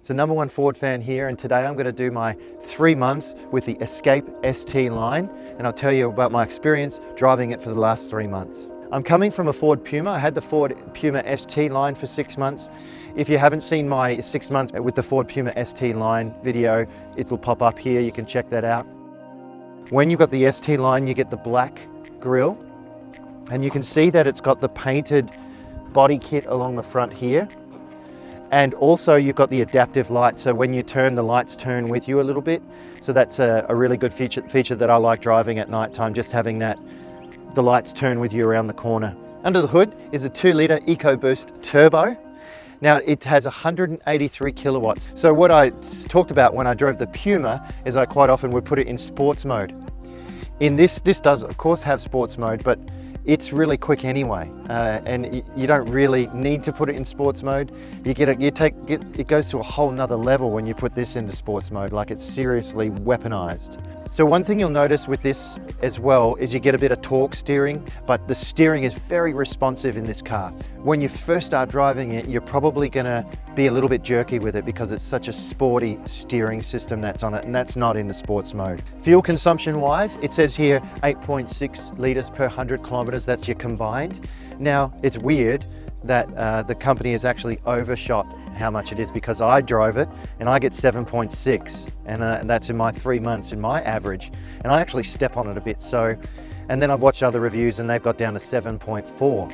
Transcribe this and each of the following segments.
It's the #1 Ford fan here, and today I'm going to do my 3 months with the Escape ST line, and I'll tell you about my experience driving it for the last 3 months. I'm coming from a Ford Puma. I had the Ford Puma ST line for 6 months. If you haven't seen my 6 months with the Ford Puma ST line video, it'll pop up here, you can check that out. When you've got the ST line, you get the black grille, and you can see that it's got the painted body kit along the front here. And also you've got the adaptive light, so when you turn, the lights turn with you a little bit. So that's a really good feature that I like driving at night time, just having that, the lights turn with you around the corner. Under the hood is a 2-litre EcoBoost turbo. Now it has 183 kilowatts. So what I talked about when I drove the Puma is I quite often would put it in sports mode. In this does of course have sports mode, but it's really quick anyway, and you don't really need to put it in sports mode. It goes to a whole nother level when you put this into sports mode, like it's seriously weaponized. So one thing you'll notice with this as well is you get a bit of torque steering, but the steering is very responsive in this car. When you first start driving it, you're probably gonna be a little bit jerky with it because it's such a sporty steering system that's on it, and that's not in the sports mode. Fuel consumption wise, it says here 8.6 litres per 100 kilometres, that's your combined. Now, it's weird that the company has actually overshot how much it is, because I drove it and I get 7.6, and that's in my 3 months in my average, and I actually step on it a bit. So, and then I've watched other reviews and they've got down to 7.4.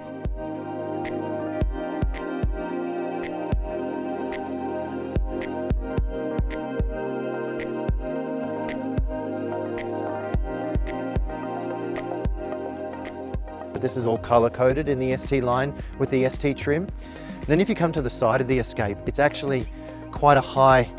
This is all color coded in the ST line with the ST trim. Then if you come to the side of the Escape, it's actually quite a high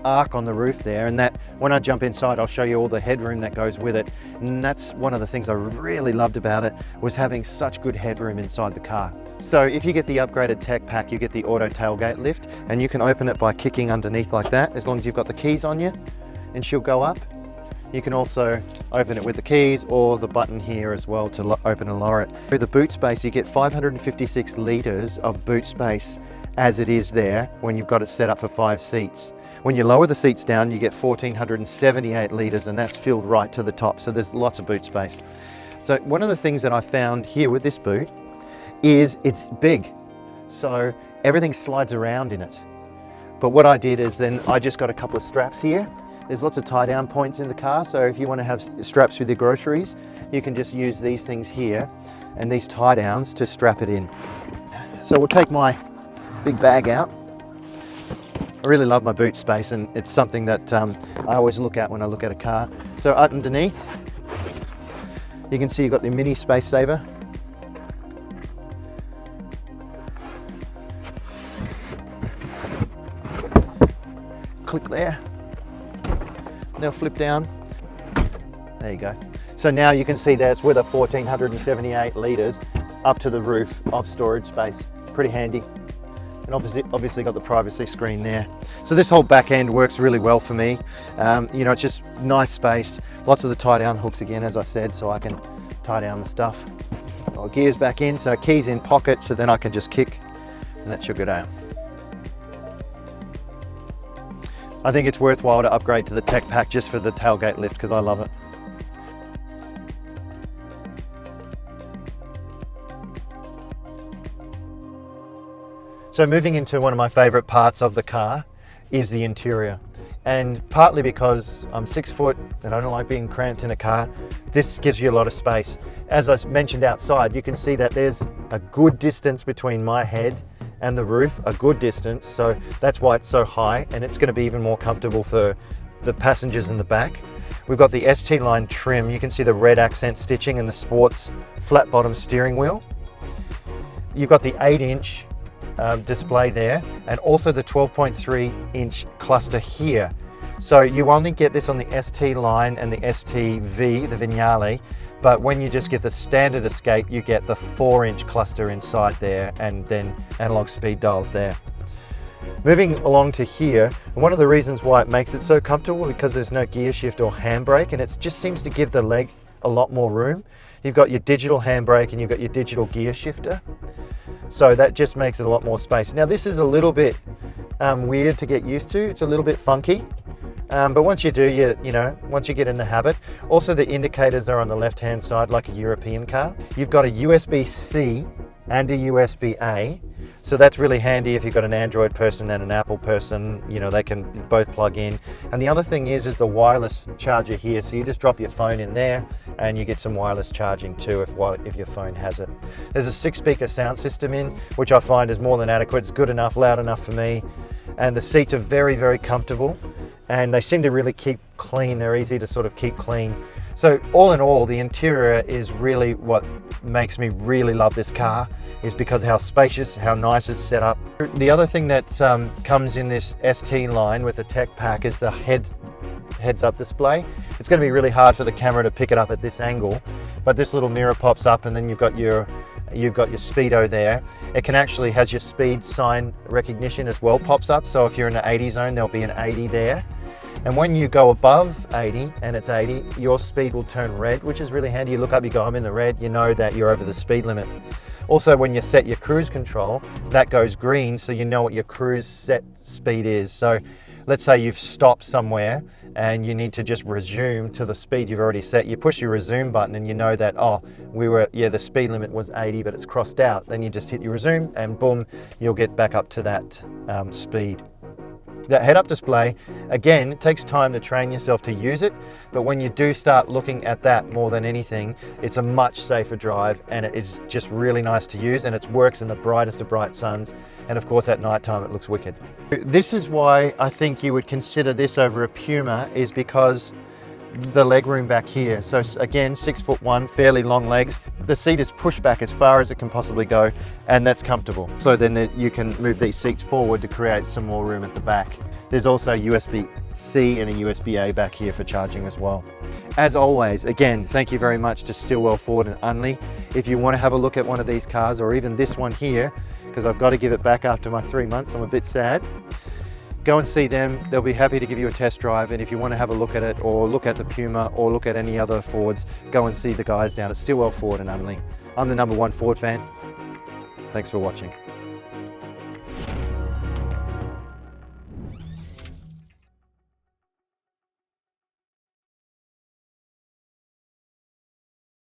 arc on the roof there, and that when I jump inside, I'll show you all the headroom that goes with it. And that's one of the things I really loved about it, was having such good headroom inside the car. So if you get the upgraded tech pack, you get the auto tailgate lift, and you can open it by kicking underneath like that, as long as you've got the keys on you, and she'll go up. You can also open it with the keys or the button here as well to open and lower it. Through the boot space, you get 556 litres of boot space as it is there when you've got it set up for 5 seats. When you lower the seats down, you get 1,478 litres, and that's filled right to the top, so there's lots of boot space. So one of the things that I found here with this boot is it's big, so everything slides around in it. But what I did is then I just got a couple of straps here. There's lots of tie down points in the car, so if you want to have straps with your groceries, you can just use these things here and these tie downs to strap it in. So we'll take my big bag out. I really love my boot space, and it's something that I always look at when I look at a car. So underneath, you can see you've got the mini space saver. Click there. They'll flip down. There you go. So now you can see that's with a 1,478 litres up to the roof of storage space. Pretty handy. And obviously got the privacy screen there. So this whole back end works really well for me. You know, it's just nice space. Lots of the tie down hooks again, as I said, so I can tie down the stuff. Well, gears back in, so keys in pocket, so then I can just kick, and that should go down. I think it's worthwhile to upgrade to the tech pack just for the tailgate lift, because I love it. So moving into one of my favorite parts of the car is the interior. And partly because I'm 6 foot and I don't like being cramped in a car, this gives you a lot of space. As I mentioned outside, you can see that there's a good distance between my head and the roof, a good distance, so that's why it's so high, and it's going to be even more comfortable for the passengers in the back. We've got the ST line trim. You can see the red accent stitching and the sports flat bottom steering wheel. You've got the 8-inch display there, and also the 12.3-inch cluster here. So you only get this on the ST line and the STV, the Vignale, but when you just get the standard Escape, you get the 4-inch cluster inside there, and then analog speed dials there. Moving along to here, one of the reasons why it makes it so comfortable, because there's no gear shift or handbrake, and it just seems to give the leg a lot more room. You've got your digital handbrake and you've got your digital gear shifter. So that just makes it a lot more space. Now this is a little bit weird to get used to. It's a little bit funky. But once you do, once you get in the habit. Also the indicators are on the left-hand side like a European car. You've got a USB-C and a USB-A. So that's really handy if you've got an Android person and an Apple person, they can both plug in. And the other thing is the wireless charger here. So you just drop your phone in there and you get some wireless charging too if your phone has it. There's a 6-speaker sound system in, which I find is more than adequate. It's good enough, loud enough for me. And the seats are very, very comfortable and they seem to really keep clean. They're easy to sort of keep clean. So all in all, the interior is really what makes me really love this car, is because of how spacious, how nice it's set up. The other thing that comes in this ST line with the tech pack is the heads-up display. It's going to be really hard for the camera to pick it up at this angle, but this little mirror pops up and then you've got your speedo there. It can actually has your speed sign recognition as well, pops up. So if you're in the 80 zone, there'll be an 80 there. And when you go above 80 and it's 80, your speed will turn red, which is really handy. You look up, you go, I'm in the red, you know that you're over the speed limit. Also, when you set your cruise control, that goes green, so you know what your cruise set speed is. So let's say you've stopped somewhere and you need to just resume to the speed you've already set. You push your resume button and you know that, the speed limit was 80, but it's crossed out. Then you just hit your resume and boom, you'll get back up to that speed. That head-up display, again, it takes time to train yourself to use it, but when you do start looking at that more than anything, it's a much safer drive and it is just really nice to use, and it works in the brightest of bright suns, and of course at night time it looks wicked. This is why I think you would consider this over a Puma, is because the leg room back here. So again, 6'1", fairly long legs. The seat is pushed back as far as it can possibly go, and that's comfortable. So then you can move these seats forward to create some more room at the back. There's also USB-C and a USB-A back here for charging as well. As always, again, thank you very much to Stillwell Ford and Unley. If you want to have a look at one of these cars, or even this one here, because I've got to give it back after my 3 months, I'm a bit sad. Go and see them. They'll be happy to give you a test drive. And if you want to have a look at it, or look at the Puma, or look at any other Fords, go and see the guys down at Stillwell Ford and Unley. I'm the #1 Ford fan. Thanks for watching.